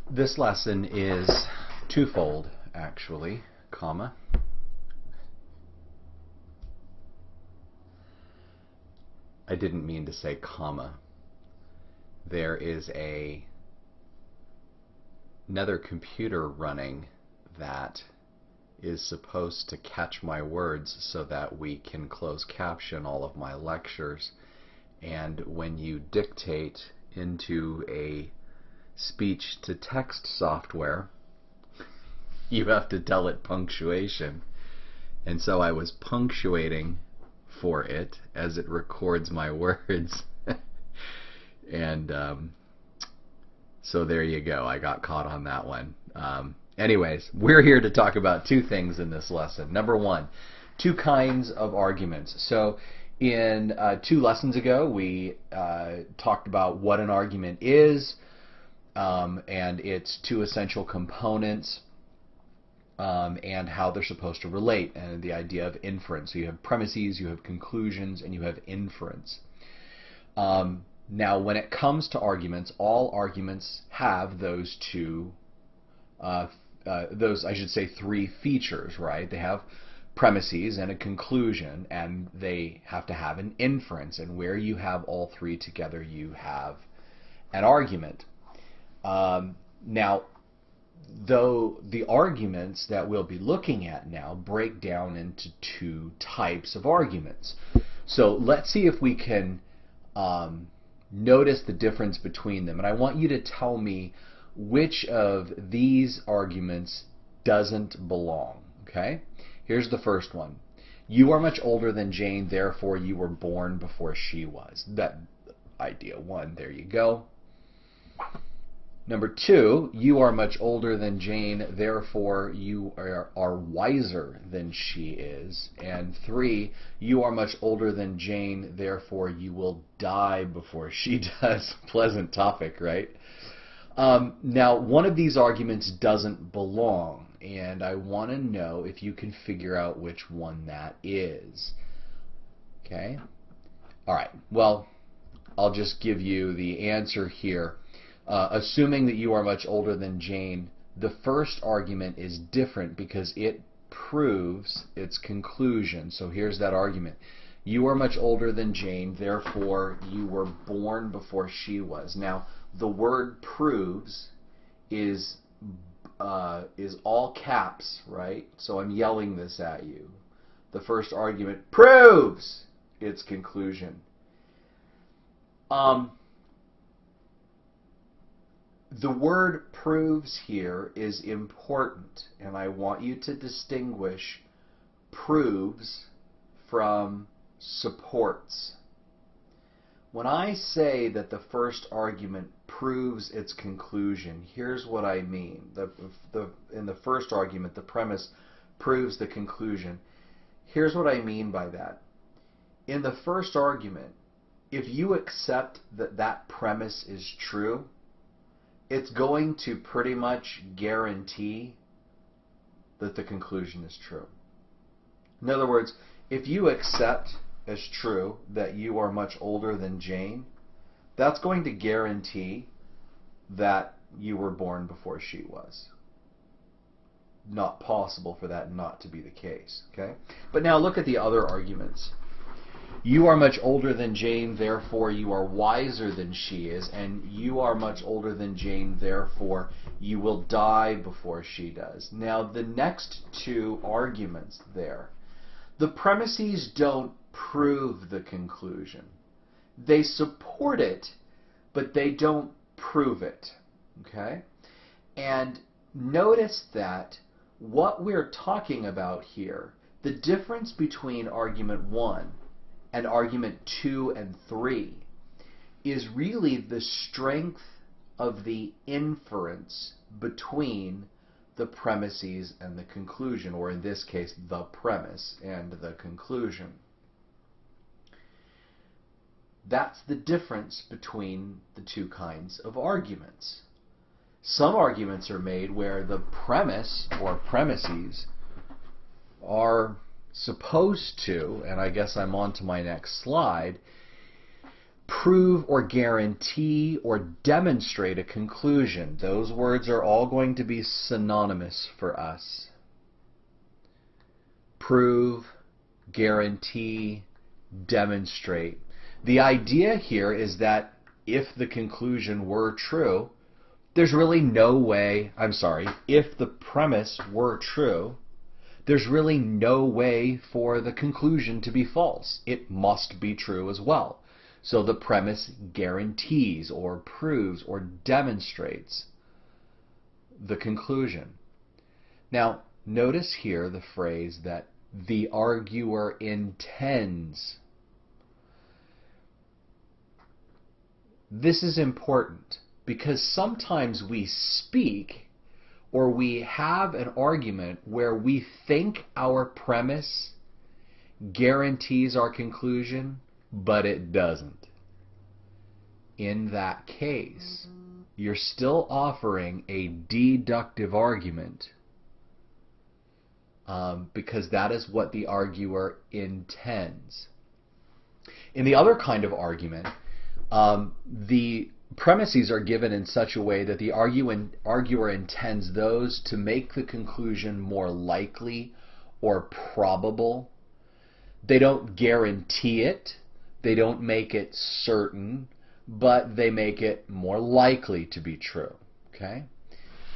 This lesson is twofold, actually, comma. I didn't mean to say comma. There is another computer running that is supposed to catch my words so that we can close caption all of my lectures. And when you dictate into a speech-to-text software, you have to tell it punctuation. And so I was punctuating for it as it records my words. And so there you go. I got caught on that one. Anyways, we're here to talk about two things in this lesson. Number one, two kinds of arguments. So in 2 lessons ago, we talked about what an argument is, and its 2 essential components, and how they're supposed to relate, and the idea of inference. So you have premises, you have conclusions, and you have inference. Now, when it comes to arguments, all arguments have those I should say 3 features, right? They have premises and a conclusion, and they have to have an inference. And where you have all 3 together, you have an argument. Now, though the arguments that we'll be looking at now break down into 2 types of arguments. So let's see if we can notice the difference between them. And I want you to tell me which of these arguments doesn't belong. Okay? Here's the first one. You are much older than Jane, therefore you were born before she was. That idea 1, there you go. Number 2, you are much older than Jane, therefore you are wiser than she is. And 3, you are much older than Jane, therefore you will die before she does. Pleasant topic, right? Now, one of these arguments doesn't belong, and I want to know if you can figure out which one that is. Okay? All right. Well, I'll just give you the answer here. Assuming that you are much older than Jane, the first argument is different because it proves its conclusion. So here's that argument. You are much older than Jane, therefore you were born before she was. Now, the word proves is all caps, right? So I'm yelling this at you. The first argument proves its conclusion. The word proves here is important, and I want you to distinguish proves from supports. When I say that the first argument proves its conclusion, here's what I mean. In the first argument, the premise proves the conclusion. Here's what I mean by that. In the first argument, if you accept that that premise is true, it's going to pretty much guarantee that the conclusion is true. In other words, if you accept as true that you are much older than Jane, that's going to guarantee that you were born before she was. Not possible for that not to be the case. Okay? But now look at the other arguments. You are much older than Jane, therefore you are wiser than she is, and you are much older than Jane, therefore you will die before she does. Now the next 2 arguments there, the premises don't prove the conclusion. They support it, but they don't prove it. Okay? And notice that what we're talking about here, the difference between argument 1 and argument 2 and 3 is really the strength of the inference between the premises and the conclusion, or in this case, the premise and the conclusion. That's the difference between the 2 kinds of arguments. Some arguments are made where the premise or premises are supposed to, and I guess I'm on to my next slide, prove or guarantee or demonstrate a conclusion. Those words are all going to be synonymous for us. Prove, guarantee, demonstrate. The idea here is that if the conclusion were true, there's really no way, if the premise were true, there's really no way for the conclusion to be false. It must be true as well. So the premise guarantees or proves or demonstrates the conclusion. Now, notice here the phrase that the arguer intends. This is important because sometimes we speak or we have an argument where we think our premise guarantees our conclusion, but it doesn't. In that case, you're still offering a deductive argument because that is what the arguer intends. In the other kind of argument, the premises are given in such a way that the arguer intends those to make the conclusion more likely or probable. They don't guarantee it, they don't make it certain, but they make it more likely to be true. Okay?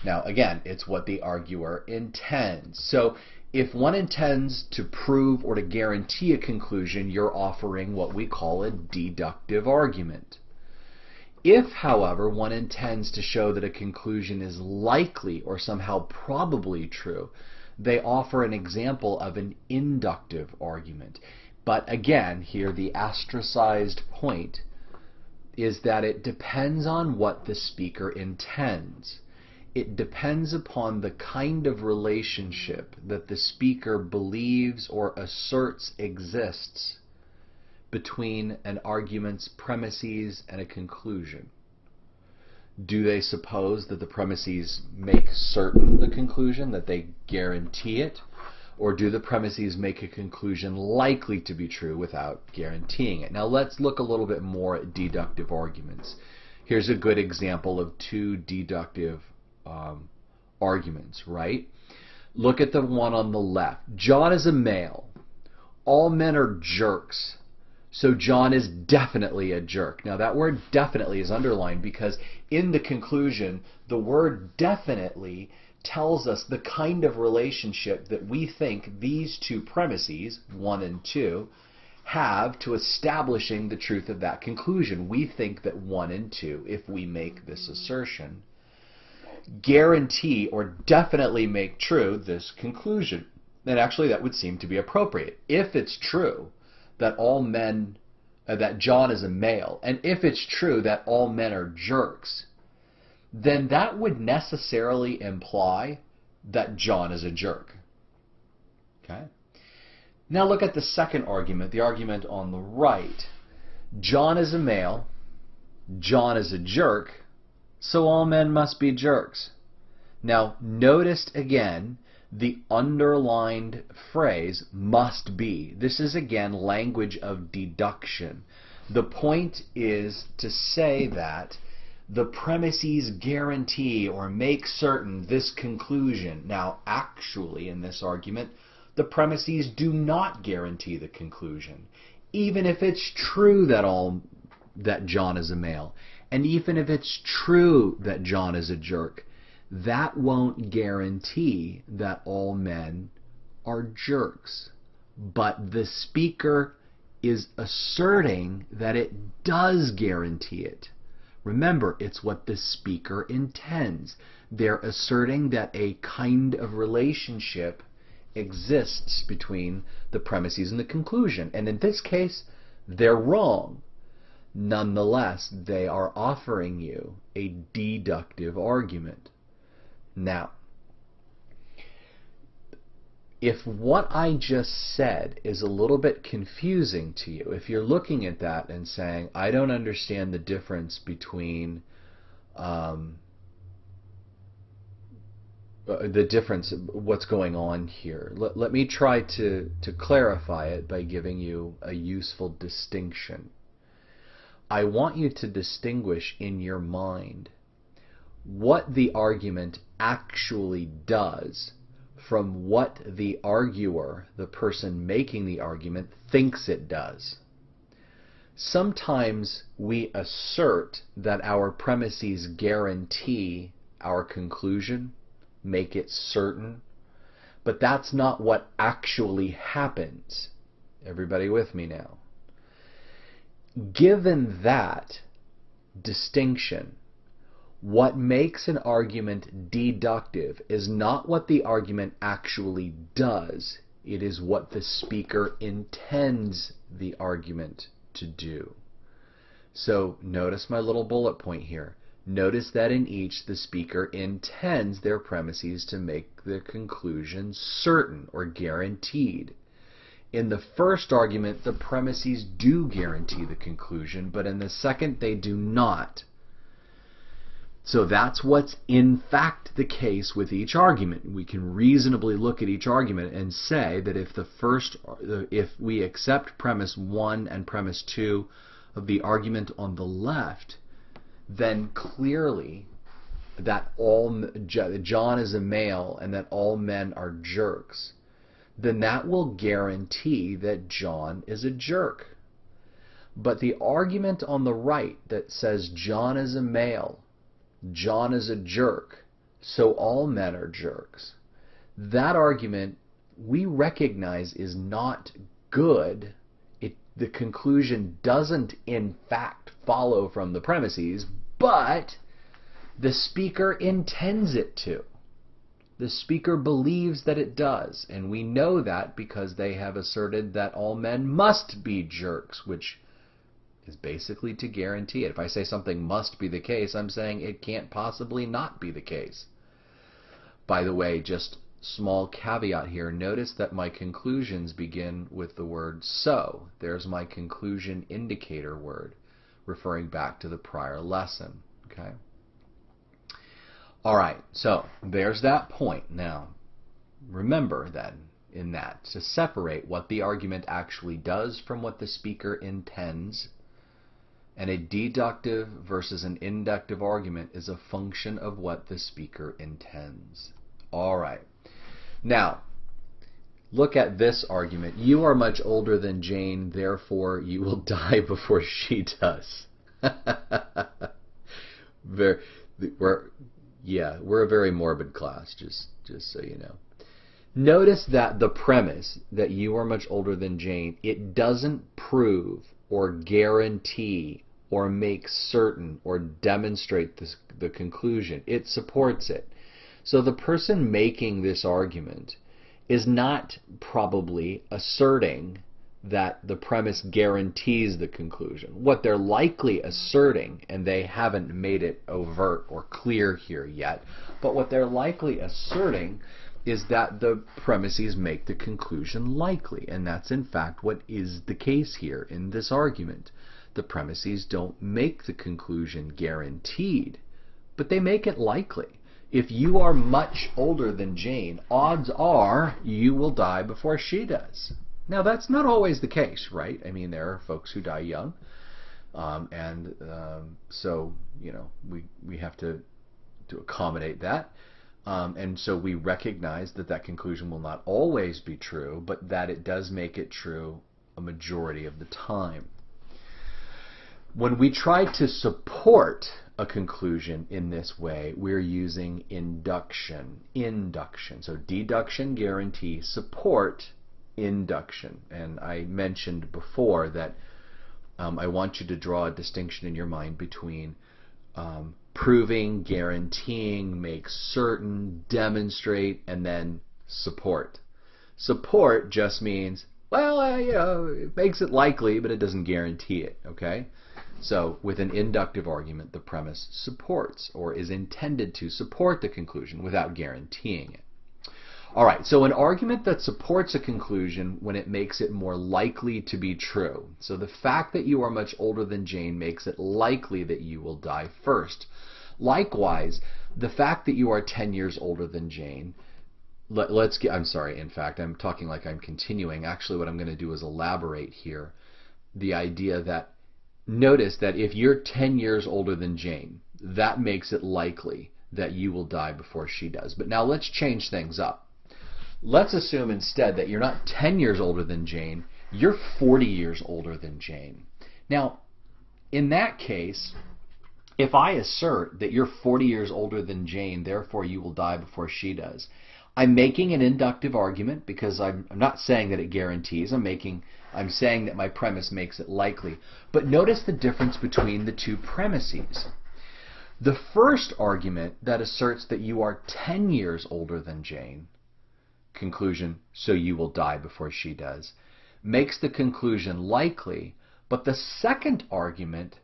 Now, again, it's what the arguer intends. So if one intends to prove or to guarantee a conclusion, you're offering what we call a deductive argument. If, however, one intends to show that a conclusion is likely or somehow probably true, they offer an example of an inductive argument. But again, here the ostracized point is that it depends on what the speaker intends. It depends upon the kind of relationship that the speaker believes or asserts exists between an argument's premises and a conclusion. Do they suppose that the premises make certain the conclusion, that they guarantee it? Or do the premises make a conclusion likely to be true without guaranteeing it? Now let's look a little bit more at deductive arguments. Here's a good example of two deductive arguments, right? Look at the one on the left. John is a male. All men are jerks. So John is definitely a jerk. Now that word definitely is underlined because in the conclusion, the word definitely tells us the kind of relationship that we think these two premises, 1 and 2, have to establishing the truth of that conclusion. We think that 1 and 2, if we make this assertion, guarantee or definitely make true this conclusion. And actually that would seem to be appropriate. If it's true that all men, that John is a male, and if it's true that all men are jerks, then that would necessarily imply that John is a jerk. Okay? Now look at the second argument, the argument on the right. John is a male, John is a jerk, so all men must be jerks. Now notice again the underlined phrase must be. This is again language of deduction. The point is to say that the premises guarantee or make certain this conclusion. Now actually in this argument the premises do not guarantee the conclusion. Even if it's true that John is a male, and even if it's true that John is a jerk, that won't guarantee that all men are jerks. But the speaker is asserting that it does guarantee it. Remember, it's what the speaker intends. They're asserting that a kind of relationship exists between the premises and the conclusion. And in this case, they're wrong. Nonetheless, they are offering you a deductive argument. Now, if what I just said is a little bit confusing to you, if you're looking at that and saying, I don't understand the difference between what's going on here, let me try to clarify it by giving you a useful distinction. I want you to distinguish in your mind what the argument actually does from what the arguer, the person making the argument, thinks it does. Sometimes we assert that our premises guarantee our conclusion, make it certain, but that's not what actually happens. Everybody with me now? Given that distinction, what makes an argument deductive is not what the argument actually does, it is what the speaker intends the argument to do. So notice my little bullet point here. Notice that in each the speaker intends their premises to make the conclusion certain or guaranteed. In the first argument, the premises do guarantee the conclusion, but in the second they do not. So that's what's in fact the case with each argument. We can reasonably look at each argument and say that if we accept premise 1 and premise 2 of the argument on the left, then clearly that John is a male and that all men are jerks, then that will guarantee that John is a jerk. But the argument on the right that says John is a male, John is a jerk, so all men are jerks, that argument we recognize is not good. The conclusion doesn't in fact follow from the premises, but the speaker intends it to. The speaker believes that it does, and we know that because they have asserted that all men must be jerks, which is basically to guarantee it. If I say something must be the case, I'm saying it can't possibly not be the case. By the way, just small caveat here, notice that my conclusions begin with the word so. There's my conclusion indicator word, referring back to the prior lesson. Okay? Alright, so there's that point. Now, remember then, in that, to separate what the argument actually does from what the speaker intends, and a deductive versus an inductive argument is a function of what the speaker intends. Alright. Now, look at this argument. You are much older than Jane, therefore you will die before she does. We're a very morbid class, just so you know. Notice that the premise that you are much older than Jane, it doesn't prove or guarantee or make certain or demonstrate the conclusion. It supports it. So the person making this argument is not probably asserting that the premise guarantees the conclusion. What they're likely asserting, and they haven't made it overt or clear here yet, but what they're likely asserting is that the premises make the conclusion likely, and that's in fact what is the case here in this argument. The premises don't make the conclusion guaranteed, but they make it likely. If you are much older than Jane, odds are you will die before she does. Now, that's not always the case, right? I mean, there are folks who die young, so, you know, we have to accommodate that. And so we recognize that that conclusion will not always be true, but that it does make it true a majority of the time. When we try to support a conclusion in this way, we're using induction. So deduction, guarantee, support, induction. And I mentioned before that I want you to draw a distinction in your mind between proving, guaranteeing, make certain, demonstrate, and then support. Support just means, well, you know, it makes it likely, but it doesn't guarantee it, okay? So with an inductive argument, the premise supports or is intended to support the conclusion without guaranteeing it. All right, so an argument that supports a conclusion when it makes it more likely to be true. So the fact that you are much older than Jane makes it likely that you will die first. Likewise, the fact that you are 10 years older than Jane, I'm sorry, in fact, I'm talking like I'm continuing. Actually, what I'm going to do is elaborate here the idea that notice that if you're 10 years older than Jane, that makes it likely that you will die before she does. But now let's change things up. Let's assume instead that you're not 10 years older than Jane, you're 40 years older than Jane. Now, in that case, if I assert that you're 40 years older than Jane, therefore you will die before she does, I'm making an inductive argument because I'm not saying that it guarantees. I'm saying that my premise makes it likely. But notice the difference between the two premises. The first argument that asserts that you are 10 years older than Jane, conclusion, so you will die before she does, makes the conclusion likely. But the second argument,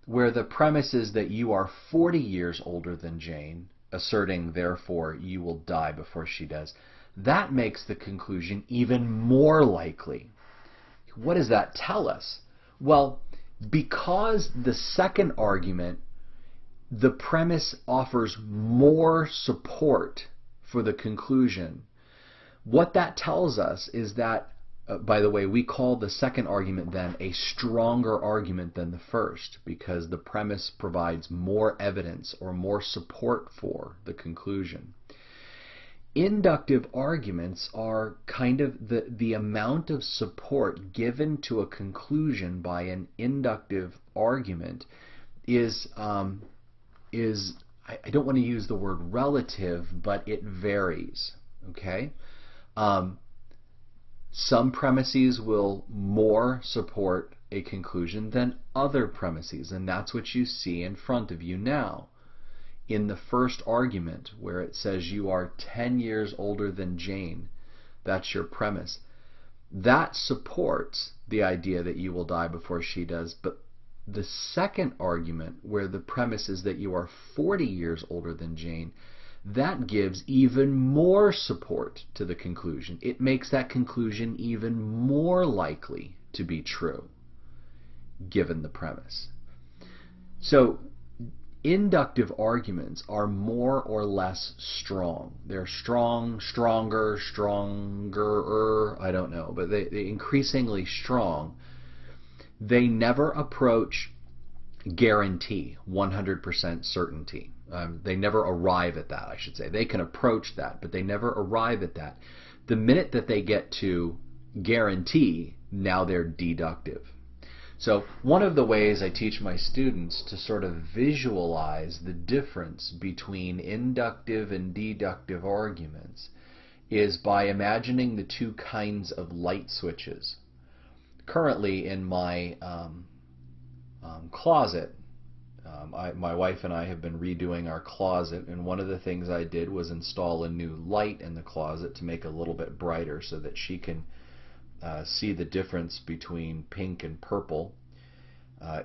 where the premise is that you are 40 years older than Jane, asserting therefore you will die before she does, that makes the conclusion even more likely. What does that tell us? Well, because the second argument, the premise offers more support for the conclusion, what that tells us is that, by the way, we call the second argument then a stronger argument than the first, because the premise provides more evidence or more support for the conclusion. Inductive arguments are kind of the amount of support given to a conclusion by an inductive argument is I don't want to use the word relative, but it varies. Okay? Some premises will more support a conclusion than other premises, and that's what you see in front of you now. In the first argument, where it says you are 10 years older than Jane, that's your premise. That supports the idea that you will die before she does, but the second argument, where the premise is that you are 40 years older than Jane, that gives even more support to the conclusion. It makes that conclusion even more likely to be true, given the premise. So, inductive arguments are more or less strong. They're strong, stronger, stronger, I don't know, but they're increasingly strong. They never approach guarantee, 100% certainty. They never arrive at that, I should say. They can approach that, but they never arrive at that. The minute that they get to guarantee, now they're deductive. So one of the ways I teach my students to sort of visualize the difference between inductive and deductive arguments is by imagining the two kinds of light switches. Currently in my closet, my wife and I have been redoing our closet, and one of the things I did was install a new light in the closet to make it a little bit brighter so that she can see the difference between pink and purple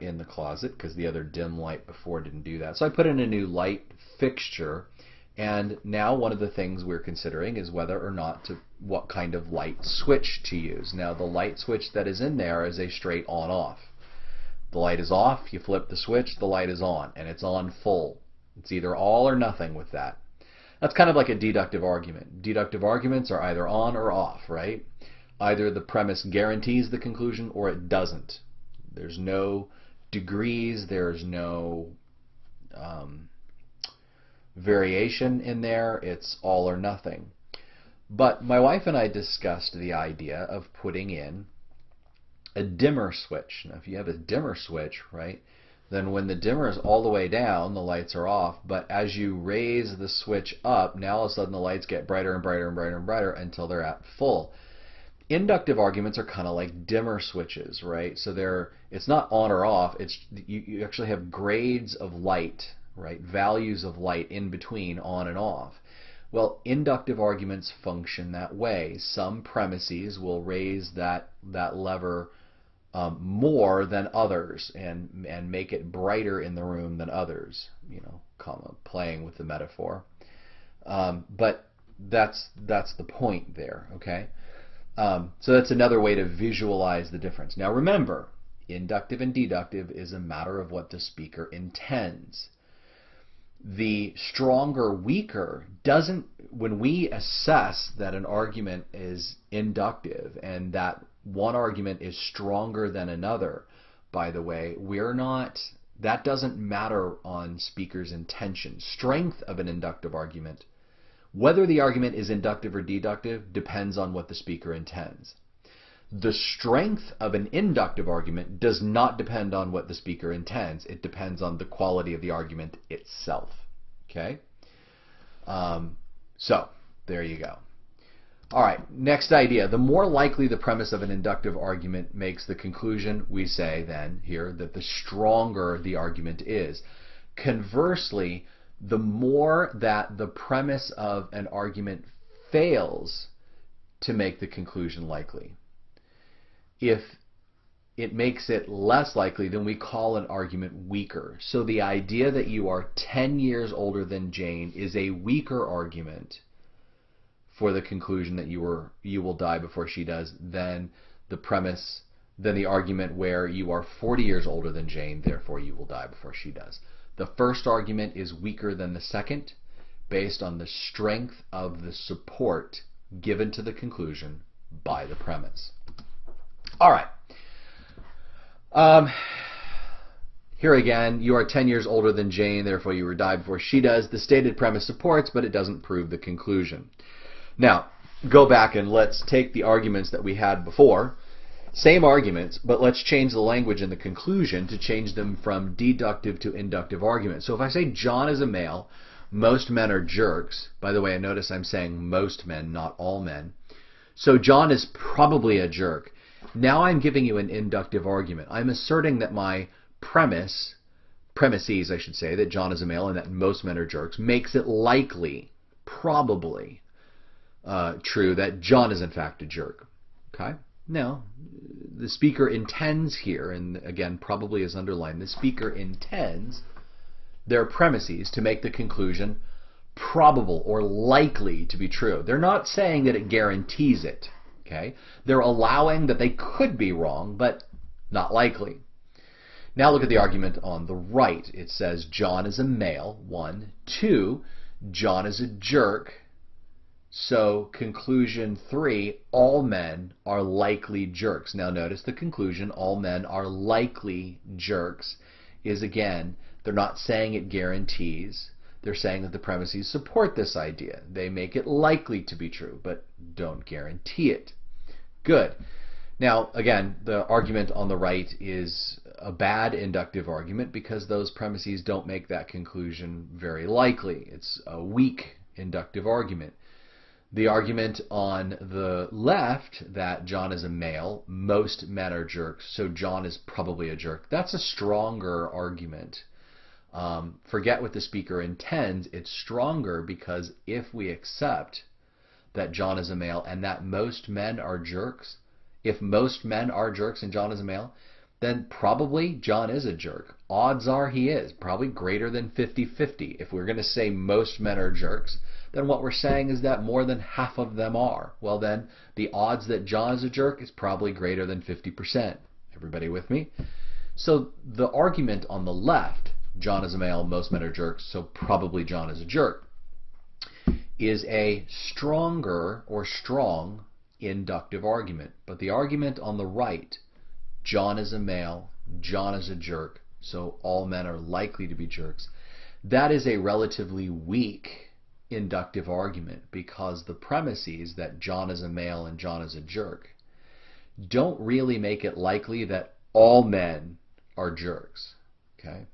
in the closet, because the other dim light before didn't do that. So I put in a new light fixture, and now one of the things we're considering is whether or not what kind of light switch to use. Now the light switch that is in there is a straight on-off. The light is off, you flip the switch, the light is on, and it's on full. It's either all or nothing with that. That's kind of like a deductive argument. Deductive arguments are either on or off, right? Either the premise guarantees the conclusion or it doesn't. There's no degrees, there's no variation in there, it's all or nothing. But my wife and I discussed the idea of putting in a dimmer switch. Now if you have a dimmer switch, right, then when the dimmer is all the way down, the lights are off, but as you raise the switch up, now all of a sudden the lights get brighter and brighter and brighter and brighter until they're at full. Inductive arguments are kind of like dimmer switches, right? So it's not on or off, you actually have grades of light, right? Values of light in between on and off. Well, inductive arguments function that way. Some premises will raise that lever more than others and make it brighter in the room than others, playing with the metaphor. But that's the point there, okay? So that's another way to visualize the difference. Now remember, inductive and deductive is a matter of what the speaker intends. The stronger, weaker doesn't, when we assess that an argument is inductive and that one argument is stronger than another, by the way, that doesn't matter on speaker's intention. Strength of an inductive argument, whether the argument is inductive or deductive, depends on what the speaker intends. The strength of an inductive argument does not depend on what the speaker intends. It depends on the quality of the argument itself. Okay? So, there you go. All right, next idea. The more likely the premise of an inductive argument makes the conclusion, we say then here that the stronger the argument is. Conversely, the more that the premise of an argument fails to make the conclusion likely. If it makes it less likely, then we call an argument weaker. So the idea that you are 10 years older than Jane is a weaker argument for the conclusion that you will die before she does than the argument where you are 40 years older than Jane, therefore you will die before she does. The first argument is weaker than the second based on the strength of the support given to the conclusion by the premise. All right. Here again, you are 10 years older than Jane, therefore you will die before she does. The stated premise supports, but it doesn't prove the conclusion. Now, go back and let's take the arguments that we had before. Same arguments, but let's change the language in the conclusion to change them from deductive to inductive argument. So if I say John is a male, most men are jerks. By the way, I notice I'm saying most men, not all men. So John is probably a jerk. Now I'm giving you an inductive argument. I'm asserting that my premises, I should say, that John is a male and that most men are jerks, makes it likely, probably, true that John is in fact a jerk. Okay? Now, the speaker intends here, and again, probably is underlined, the speaker intends their premises to make the conclusion probable or likely to be true. They're not saying that it guarantees it. Okay? They're allowing that they could be wrong, but not likely. Now look at the argument on the right. It says John is a male, 1. 2, John is a jerk. So conclusion 3, all men are likely jerks. Now notice the conclusion, all men are likely jerks, is again, they're not saying it guarantees. They're saying that the premises support this idea. They make it likely to be true, but don't guarantee it. Good. Now, again, the argument on the right is a bad inductive argument because those premises don't make that conclusion very likely. It's a weak inductive argument. The argument on the left, that John is a male, most men are jerks, so John is probably a jerk, that's a stronger argument. Forget what the speaker intends. It's stronger because if we accept that John is a male and that most men are jerks, if most men are jerks and John is a male, then probably John is a jerk. Odds are he is, probably greater than 50-50. If we're going to say most men are jerks, then what we're saying is that more than half of them are. Well then, the odds that John is a jerk is probably greater than 50%. Everybody with me? So the argument on the left, John is a male, most men are jerks, so probably John is a jerk, is a stronger or strong inductive argument. But the argument on the right, John is a male, John is a jerk, so all men are likely to be jerks, that is a relatively weak inductive argument because the premises that John is a male and John is a jerk don't really make it likely that all men are jerks. Okay?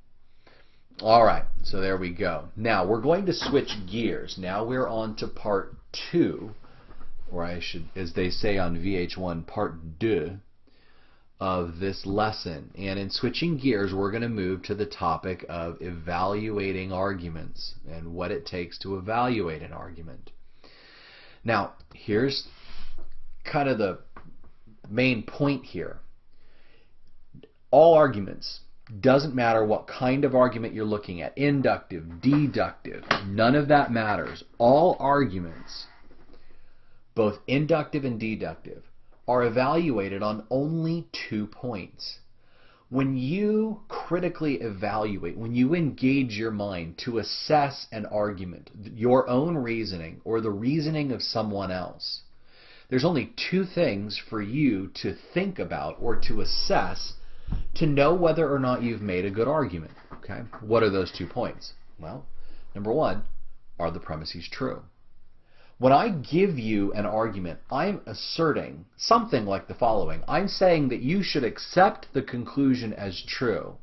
All right, so there we go. Now we're going to switch gears. Now we're on to part 2, or I should, as they say on VH1, part 2 of this lesson. And in switching gears, we're going to move to the topic of evaluating arguments and what it takes to evaluate an argument. Now, here's kind of the main point here. All arguments, doesn't matter what kind of argument you're looking at, inductive, deductive, none of that matters. All arguments, both inductive and deductive, are evaluated on only 2 points. When you critically evaluate, when you engage your mind to assess an argument, your own reasoning or the reasoning of someone else, there's only 2 things for you to think about or to assess to know whether or not you've made a good argument. Okay? What are those 2 points? Well, number 1, are the premises true? When I give you an argument, I'm asserting something like the following. I'm saying that you should accept the conclusion as true.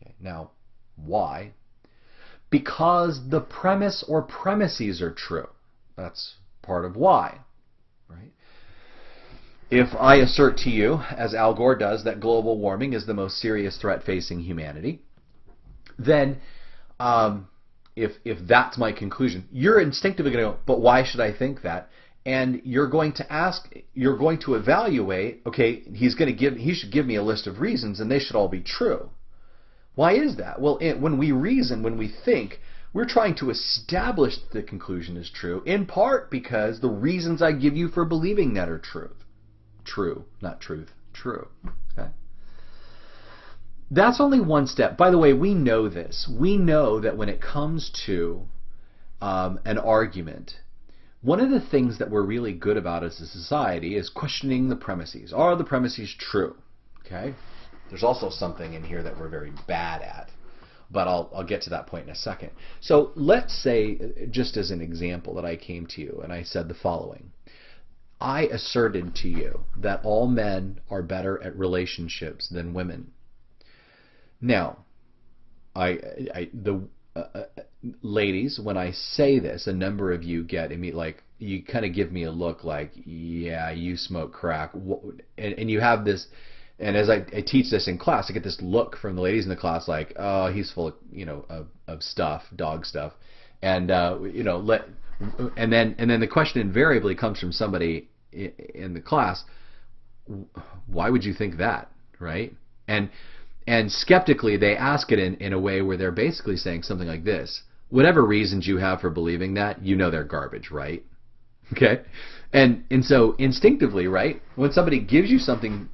Okay, now, why? Because the premise or premises are true. That's part of why. Right? If I assert to you, as Al Gore does, that global warming is the most serious threat facing humanity, then if that's my conclusion, you're instinctively going to go, but why should I think that? And you're going to evaluate, okay, he should give me a list of reasons and they should all be true. Why is that? Well, when we reason, when we think, we're trying to establish that the conclusion is true, in part because the reasons I give you for believing that are true. True, not truth, true. Okay? That's only one step. By the way, we know this. We know that when it comes to an argument, one of the things that we're really good about as a society is questioning the premises. Are the premises true? Okay? There's also something in here that we're very bad at, but I'll get to that point in a second. So let's say, just as an example, that I came to you and I said the following. I asserted to you that all men are better at relationships than women. Now, ladies, when I say this, a number of you get you kind of give me a look like, yeah, you smoke crack, and you have this. And as I teach this in class, I get this look from the ladies in the class like, oh, he's full of of stuff, dog stuff, and and then the question invariably comes from somebody in the class, why would you think that, right? And skeptically they ask it in a way where they're basically saying something like this: whatever reasons you have for believing that, you know they're garbage, right? Okay, and so instinctively, right, when somebody gives you something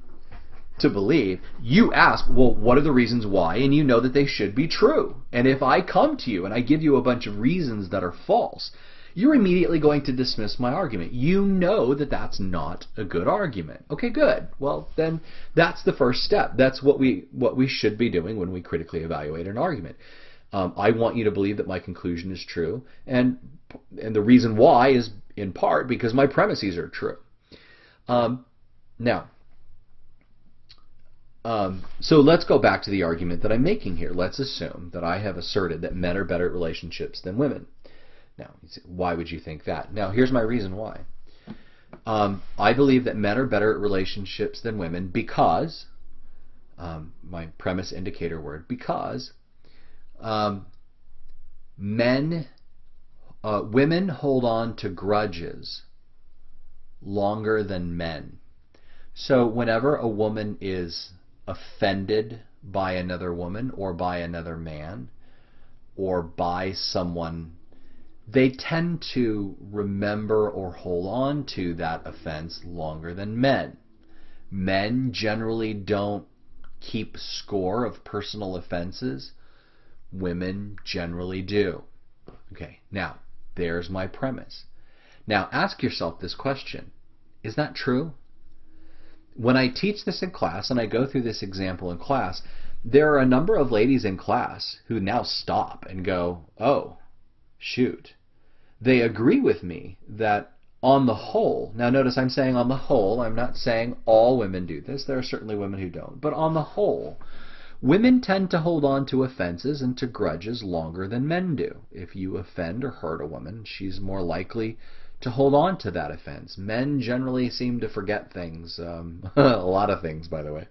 to believe, you ask, well, what are the reasons why? And you know that they should be true. And if I come to you and I give you a bunch of reasons that are false, you're immediately going to dismiss my argument. You know that that's not a good argument. Okay, good. Well, then that's the first step. That's what we should be doing when we critically evaluate an argument. I want you to believe that my conclusion is true, and the reason why is in part because my premises are true. So let's go back to the argument that I'm making here. Let's assume that I have asserted that men are better at relationships than women. Now, why would you think that? Now, here's my reason why. I believe that men are better at relationships than women because, my premise indicator word, because women hold on to grudges longer than men. So whenever a woman is offended by another woman or by another man or by someone, they tend to remember or hold on to that offense longer than men. Men generally don't keep score of personal offenses. Women generally do. Okay, now, there's my premise. Now, ask yourself this question. Is that true? When I teach this in class, and I go through this example in class, there are a number of ladies in class who now stop and go, oh, shoot. They agree with me that on the whole, now notice I'm saying on the whole, I'm not saying all women do this, there are certainly women who don't, but on the whole, women tend to hold on to offenses and to grudges longer than men do. If you offend or hurt a woman, she's more likely to hold on to that offense. Men generally seem to forget things, a lot of things, by the way,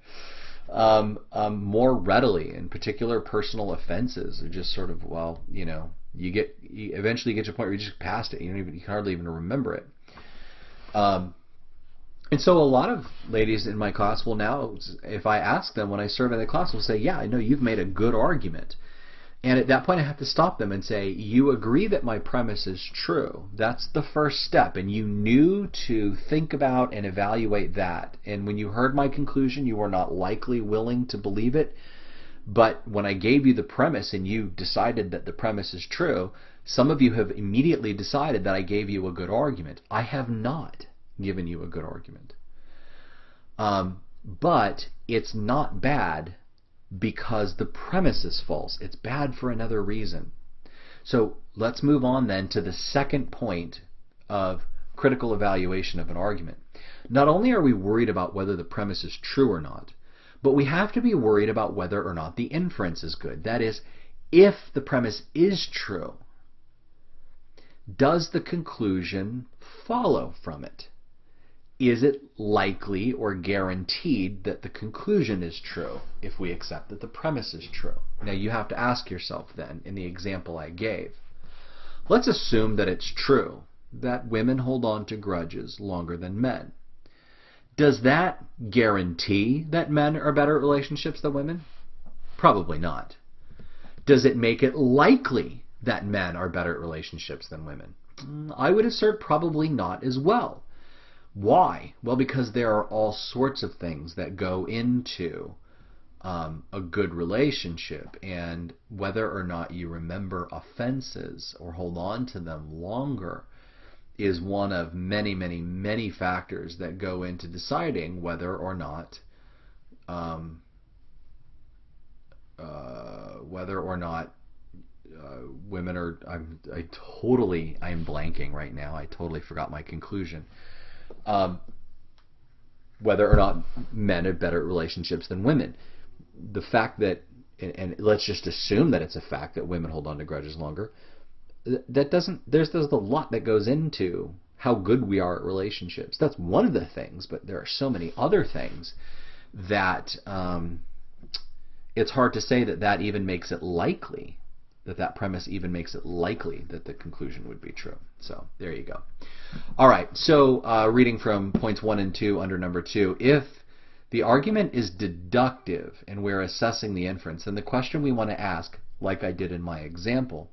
more readily. In particular, personal offenses are just sort of, well, you eventually get to a point where you just passed it. You can hardly even remember it. And so a lot of ladies in my class will now, if I ask them when I survey the class, will say, yeah, I know you've made a good argument. And at that point I have to stop them and say, you agree that my premise is true. That's the first step. And you knew to think about and evaluate that. And when you heard my conclusion, you were not likely willing to believe it. But when I gave you the premise and you decided that the premise is true, some of you have immediately decided that I gave you a good argument. I have not given you a good argument. but it's not bad because the premise is false. It's bad for another reason. So let's move on then to the second point of critical evaluation of an argument. Not only are we worried about whether the premise is true or not, but we have to be worried about whether or not the inference is good. That is, if the premise is true, does the conclusion follow from it? Is it likely or guaranteed that the conclusion is true if we accept that the premise is true? Now you have to ask yourself then, in the example I gave, let's assume that it's true that women hold on to grudges longer than men. Does that guarantee that men are better at relationships than women? Probably not. Does it make it likely that men are better at relationships than women? I would assert probably not as well. Why? Well, because there are all sorts of things that go into a good relationship, and whether or not you remember offenses or hold on to them longer is one of many, many, many factors that go into deciding whether or not women are. I am blanking right now. I totally forgot my conclusion. Whether or not men have better relationships than women. The fact that, and let's just assume that it's a fact that women hold on to grudges longer, there's a lot that goes into how good we are at relationships. That's one of the things, but there are so many other things that it's hard to say that even makes it likely, that premise even makes it likely that the conclusion would be true. So there you go. All right, so reading from points 1 and 2 under number 2, if the argument is deductive and we're assessing the inference, then the question we want to ask, like I did in my example,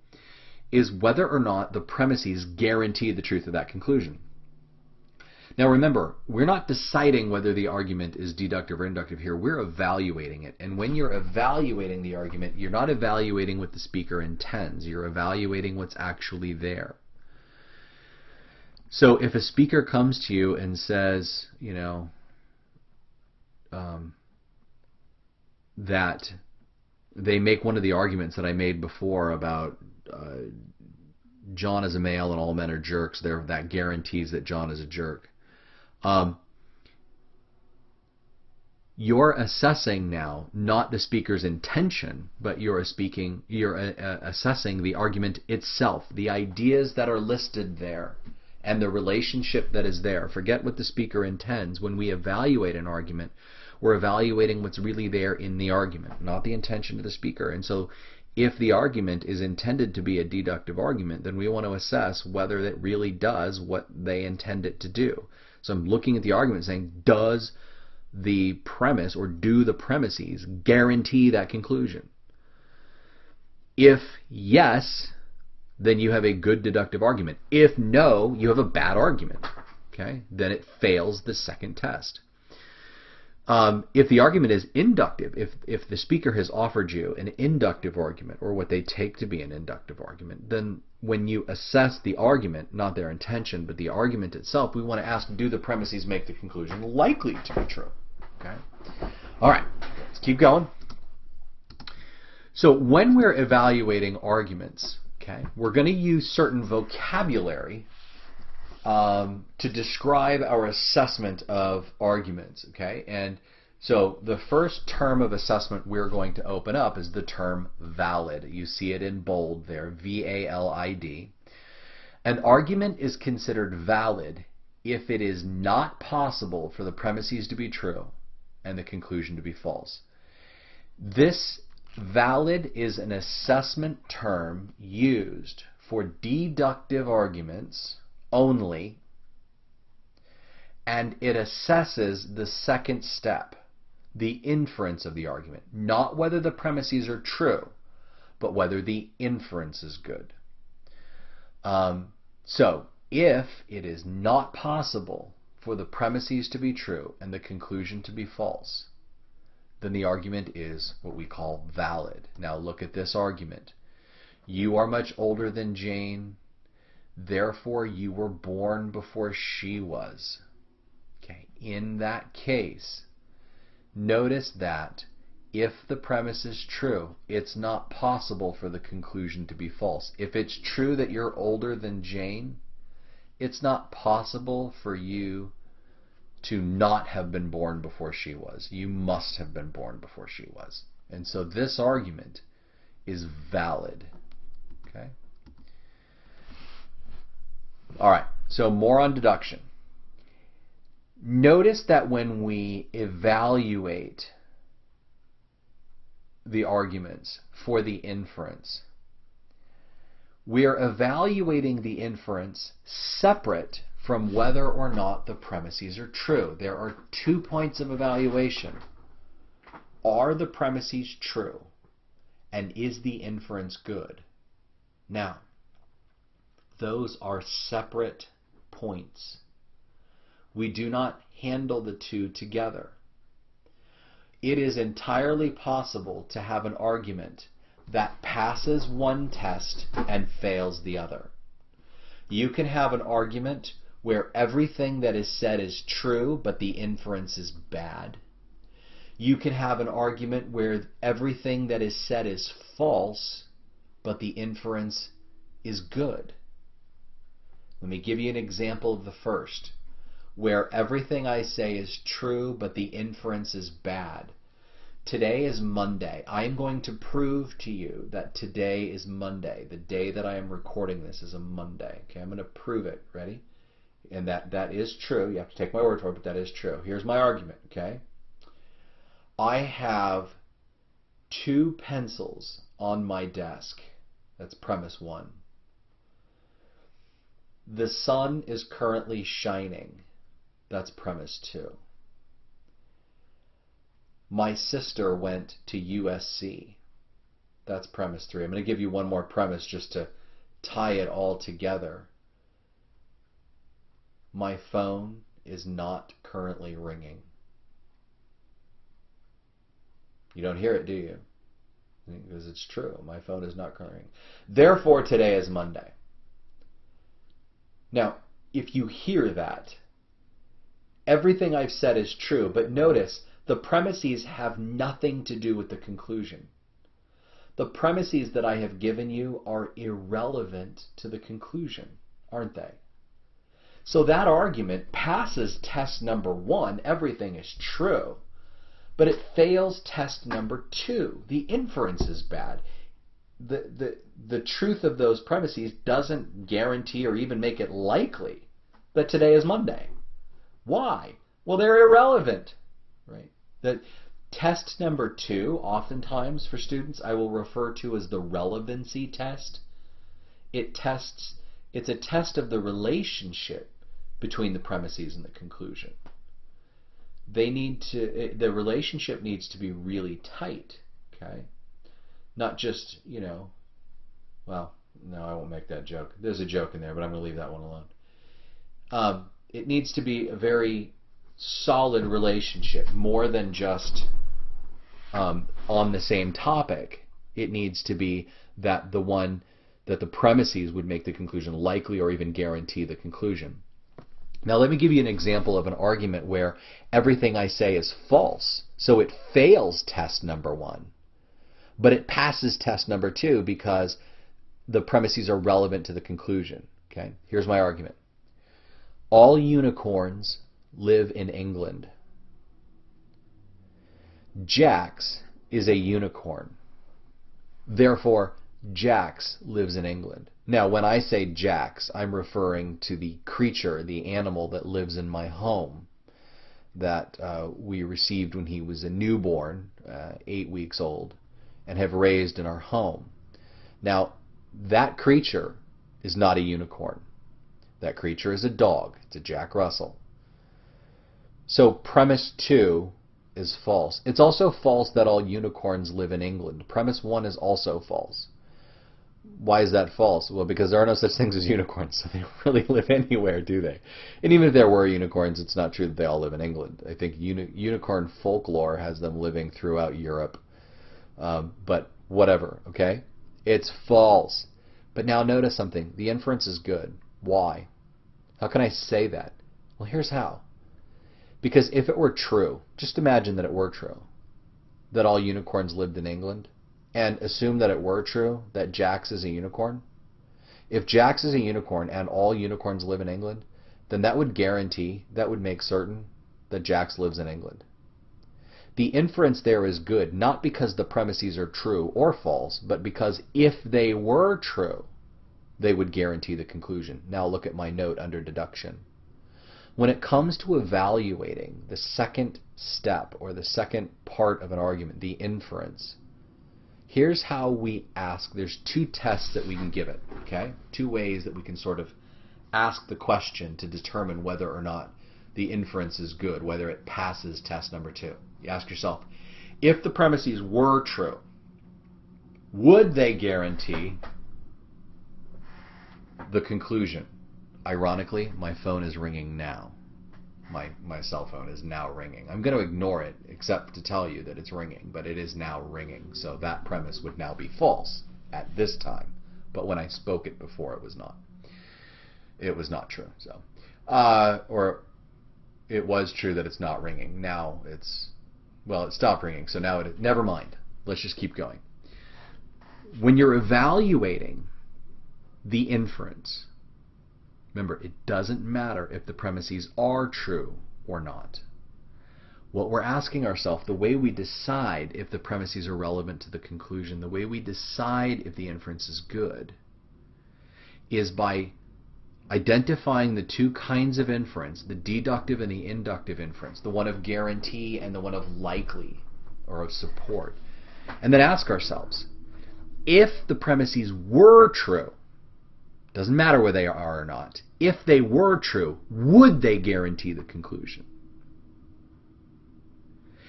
is whether or not the premises guarantee the truth of that conclusion. Now remember, we're not deciding whether the argument is deductive or inductive here. We're evaluating it. And when you're evaluating the argument, you're not evaluating what the speaker intends. You're evaluating what's actually there. So if a speaker comes to you and says, you know, that they make one of the arguments that I made before about John is a male and all men are jerks, that guarantees that John is a jerk. You're assessing now not the speaker's intention, but you're assessing the argument itself, the ideas that are listed there, and the relationship that is there. Forget what the speaker intends. When we evaluate an argument, we're evaluating what's really there in the argument, not the intention of the speaker. And so if the argument is intended to be a deductive argument, then we want to assess whether it really does what they intend it to do. So I'm looking at the argument saying, does the premise or do the premises guarantee that conclusion? If yes, then you have a good deductive argument. If no, you have a bad argument. Okay? Then it fails the second test. If the argument is inductive, if the speaker has offered you an inductive argument, or what they take to be an inductive argument, then when you assess the argument, not their intention, but the argument itself, we want to ask, do the premises make the conclusion likely to be true? Okay? All right, let's keep going. So when we're evaluating arguments, okay, we're going to use certain vocabulary to describe our assessment of arguments, okay? And so the first term of assessment we're going to open up is the term valid. You see it in bold there, V-A-L-I-D. An argument is considered valid if it is not possible for the premises to be true and the conclusion to be false. This valid is an assessment term used for deductive arguments only, and it assesses the second step, the inference of the argument, not whether the premises are true, but whether the inference is good. So if it is not possible for the premises to be true and the conclusion to be false, then the argument is what we call valid. Now look at this argument. You are much older than Jane, therefore you were born before she was. Okay. In that case, Notice that if the premise is true, it's not possible for the conclusion to be false. If it's true that you're older than Jane, it's not possible for you to not have been born before she was. You must have been born before she was. And so this argument is valid. Okay? All right, so more on deduction. Notice that when we evaluate the arguments for the inference, we are evaluating the inference separate from whether or not the premises are true. There are 2 points of evaluation. Are the premises true? And is the inference good? Now, those are separate points. We do not handle the two together. It is entirely possible to have an argument that passes one test and fails the other. You can have an argument where everything that is said is true, but the inference is bad. You can have an argument where everything that is said is false, but the inference is good. Let me give you an example of the first, where everything I say is true, but the inference is bad. Today is Monday. I am going to prove to you that today is Monday. The day that I am recording this is a Monday. Okay, I'm going to prove it. Ready? And that is true. You have to take my word for it, but that is true. Here's my argument. Okay? I have 2 pencils on my desk. That's premise 1. The sun is currently shining. That's premise 2. My sister went to USC. That's premise 3. I'm going to give you one more premise just to tie it all together. My phone is not currently ringing. You don't hear it, do you? Because it's true. My phone is not currently ringing. Therefore, today is Monday. Now, if you hear that, everything I've said is true, but notice the premises have nothing to do with the conclusion. The premises that I have given you are irrelevant to the conclusion, aren't they? So that argument passes test number 1, everything is true, but it fails test number 2, the inference is bad. The truth of those premises doesn't guarantee or even make it likely that today is Monday. Why? Well, they're irrelevant, right? The test number 2, oftentimes for students, I will refer to as the relevancy test. It's a test of the relationship between the premises and the conclusion. The relationship needs to be really tight, okay? Not just, well, no, I won't make that joke. There's a joke in there, but I'm going to leave that one alone. It needs to be a very solid relationship, more than just on the same topic. It needs to be that the premises would make the conclusion likely or even guarantee the conclusion. Now let me give you an example of an argument where everything I say is false, so it fails test number 1, but it passes test number 2 because the premises are relevant to the conclusion. Okay? Here's my argument. All unicorns live in England. Jax is a unicorn. Therefore, Jax lives in England. Now, when I say Jax, I'm referring to the creature, the animal that lives in my home that we received when he was a newborn, 8 weeks old, and have raised in our home. Now, that creature is not a unicorn. That creature is a dog. It's a Jack Russell. So premise 2 is false. It's also false that all unicorns live in England. Premise 1 is also false. Why is that false? Well, because there are no such things as unicorns, so they don't really live anywhere, do they? And even if there were unicorns, it's not true that they all live in England. I think unicorn folklore has them living throughout Europe. But whatever, okay? It's false. But now notice something. The inference is good. Why? How can I say that? Well, here's how. Because if it were true, just imagine that it were true, that all unicorns lived in England, and assume that it were true that Jax is a unicorn. If Jax is a unicorn and all unicorns live in England, then that would guarantee, that would make certain that Jax lives in England. The inference there is good, not because the premises are true or false, but because if they were true, they would guarantee the conclusion. Now look at my note under deduction. When it comes to evaluating the second step or the second part of an argument, the inference, here's how we ask. There's two tests that we can give it, okay? Two ways that we can sort of ask the question to determine whether or not the inference is good, whether it passes test number 2. You ask yourself, if the premises were true, would they guarantee the conclusion? Ironically, my phone is ringing now. My cell phone is now ringing. I'm going to ignore it, except to tell you that it's ringing, but it is now ringing. So that premise would now be false at this time. But when I spoke it before, it was not. It was not true. So, or it was true that it's not ringing. Now it's, well, it stopped ringing. So now it, never mind. Let's just keep going. When you're evaluating the inference, remember, it doesn't matter if the premises are true or not. What we're asking ourselves, the way we decide if the premises are relevant to the conclusion, the way we decide if the inference is good, is by identifying the two kinds of inference, the deductive and the inductive inference, the one of guarantee and the one of likely or of support. And then ask ourselves, if the premises were true, doesn't matter whether they are or not, if they were true, would they guarantee the conclusion?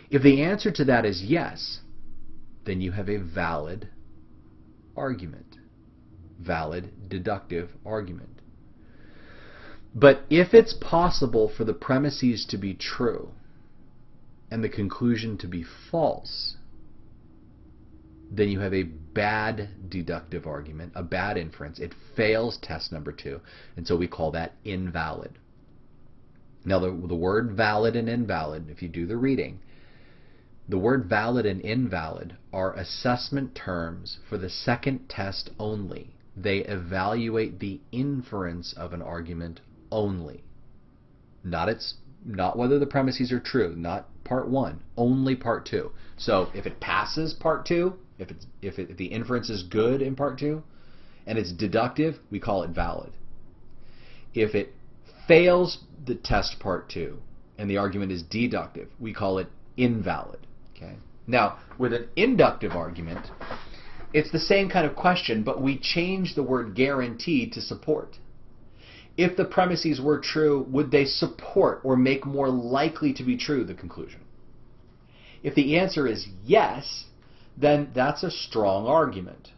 If the answer to that is yes, then you have a valid argument, valid deductive argument. But if it's possible for the premises to be true and the conclusion to be false, then you have a bad deductive argument, a bad inference. It fails test number 2, and so we call that invalid. Now the word valid and invalid, if you do the reading, the word valid and invalid are assessment terms for the second test only. They evaluate the inference of an argument only. Not whether the premises are true, not part 1, only part 2. So if it passes part 2, if the inference is good in part 2, and it's deductive, we call it valid. If it fails the test part 2, and the argument is deductive, we call it invalid. Okay. Now, with an inductive argument, it's the same kind of question, but we change the word guarantee to support. If the premises were true, would they support or make more likely to be true the conclusion? If the answer is yes, then that's a strong argument.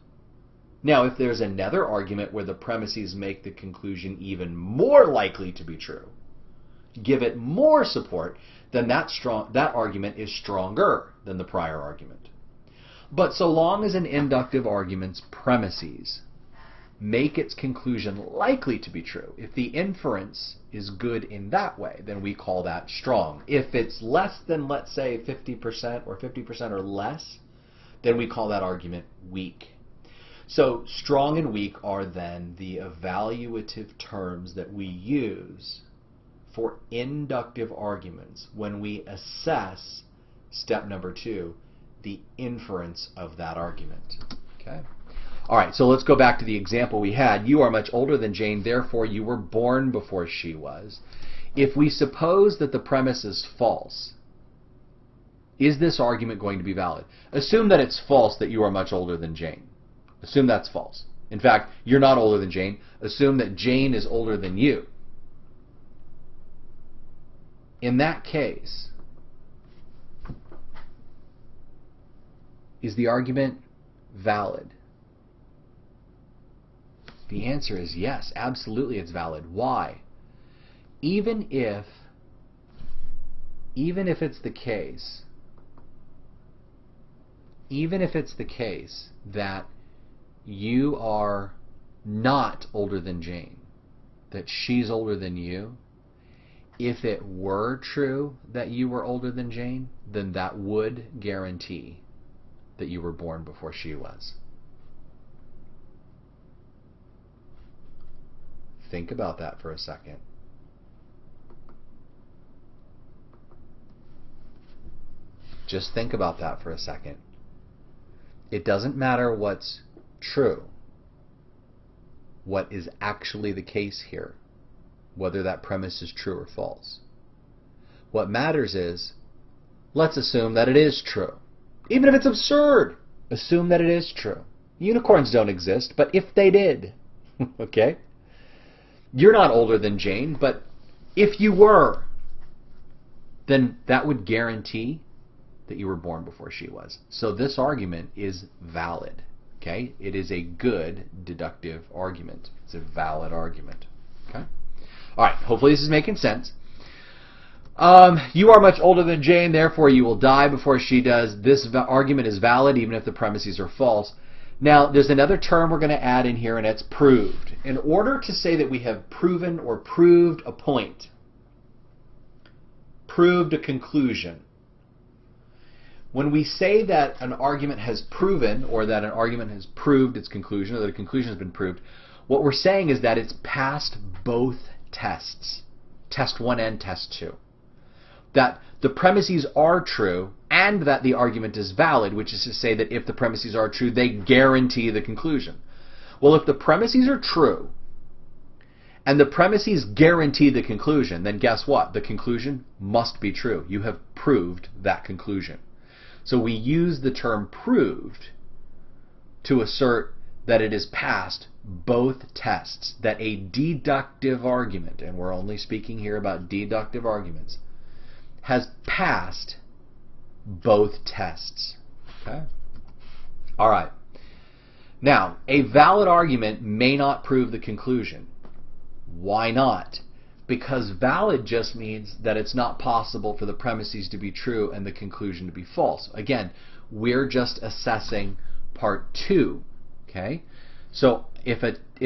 Now, if there's another argument where the premises make the conclusion even more likely to be true, give it more support, then that argument is stronger than the prior argument. But so long as an inductive argument's premises make its conclusion likely to be true, if the inference is good in that way, then we call that strong. If it's less than, let's say, 50% or 50% or less, then we call that argument weak. So strong and weak are then the evaluative terms that we use for inductive arguments when we assess step number 2, the inference of that argument. Okay? All right, so let's go back to the example we had. You are much older than Jane, therefore you were born before she was. If we suppose that the premise is false, is this argument going to be valid? Assume that it's false that you are much older than Jane. Assume that's false. In fact, you're not older than Jane. Assume that Jane is older than you. In that case, is the argument valid? The answer is yes, absolutely it's valid. Why? Even if it's the case, that you are not older than Jane, that she's older than you, if it were true that you were older than Jane, then that would guarantee that you were born before she was. Think about that for a second. Just think about that for a second. It doesn't matter what's true, what is actually the case here, whether that premise is true or false. What matters is, let's assume that it is true. Even if it's absurd, assume that it is true. Unicorns don't exist, but if they did, okay? You're not older than Jane, but if you were, then that would guarantee that you were born before she was. So this argument is valid, okay? It is a good deductive argument. It's a valid argument, okay? All right, hopefully this is making sense. You are much older than Jane, therefore you will die before she does. This argument is valid even if the premises are false. Now, there's another term we're going to add in here, and it's proved. In order to say that we have proven or proved a point, proved a conclusion, when we say that an argument has proven, or that an argument has proved its conclusion, or that a conclusion has been proved, what we're saying is that it's passed both tests, test 1 and test 2. That the premises are true, and that the argument is valid, which is to say that if the premises are true, they guarantee the conclusion. Well, if the premises are true, and the premises guarantee the conclusion, then guess what? The conclusion must be true. You have proved that conclusion. So we use the term proved to assert that it is passed both tests, that a deductive argument, and we're only speaking here about deductive arguments, has passed both tests. Okay? All right. Now, a valid argument may not prove the conclusion. Why not? Because valid just means that it's not possible for the premises to be true and the conclusion to be false. Again, we're just assessing part 2. Okay? So if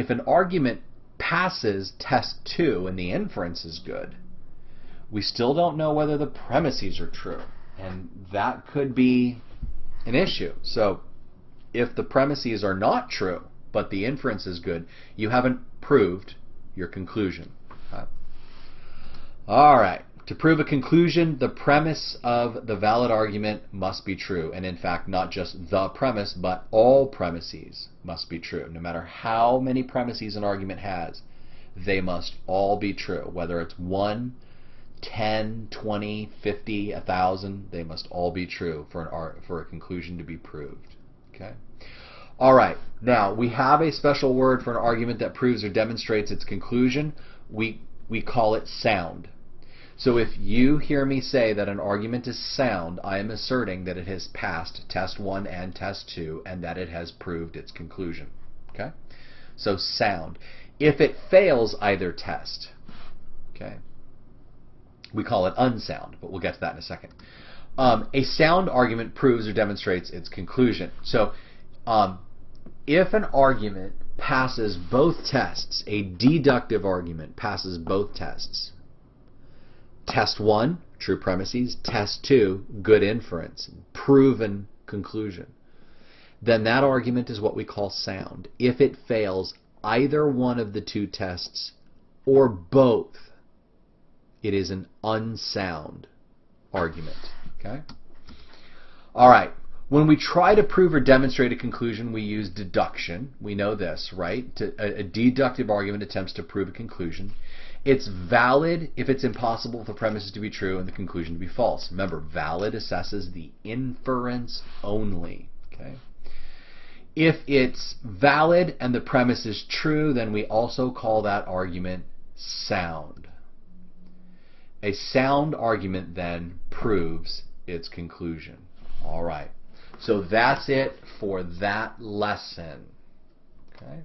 an argument passes test 2 and the inference is good, we still don't know whether the premises are true. And that could be an issue. So if the premises are not true, but the inference is good, you haven't proved your conclusion. All right. To prove a conclusion, the premise of the valid argument must be true. And in fact, not just the premise, but all premises must be true. No matter how many premises an argument has, they must all be true. Whether it's 1, 10, 20, 50, 1,000, they must all be true for a conclusion to be proved. Okay? All right. Now, we have a special word for an argument that proves or demonstrates its conclusion. We call it sound. So if you hear me say that an argument is sound, I am asserting that it has passed test 1 and test 2 and that it has proved its conclusion. Okay? So sound. If it fails either test, okay, we call it unsound, but we'll get to that in a second. A sound argument proves or demonstrates its conclusion. So if an argument passes both tests, a deductive argument passes both tests, test 1, true premises, test 2, good inference, proven conclusion, then that argument is what we call sound. If it fails either one of the 2 tests or both, it is an unsound argument. Okay? All right. When we try to prove or demonstrate a conclusion, we use deduction. We know this, right? A deductive argument attempts to prove a conclusion. It's valid if it's impossible for the premises to be true and the conclusion to be false. Remember, valid assesses the inference only. Okay? If it's valid and the premise is true, then we also call that argument sound. A sound argument then proves its conclusion. All right. So that's it for that lesson. Okay?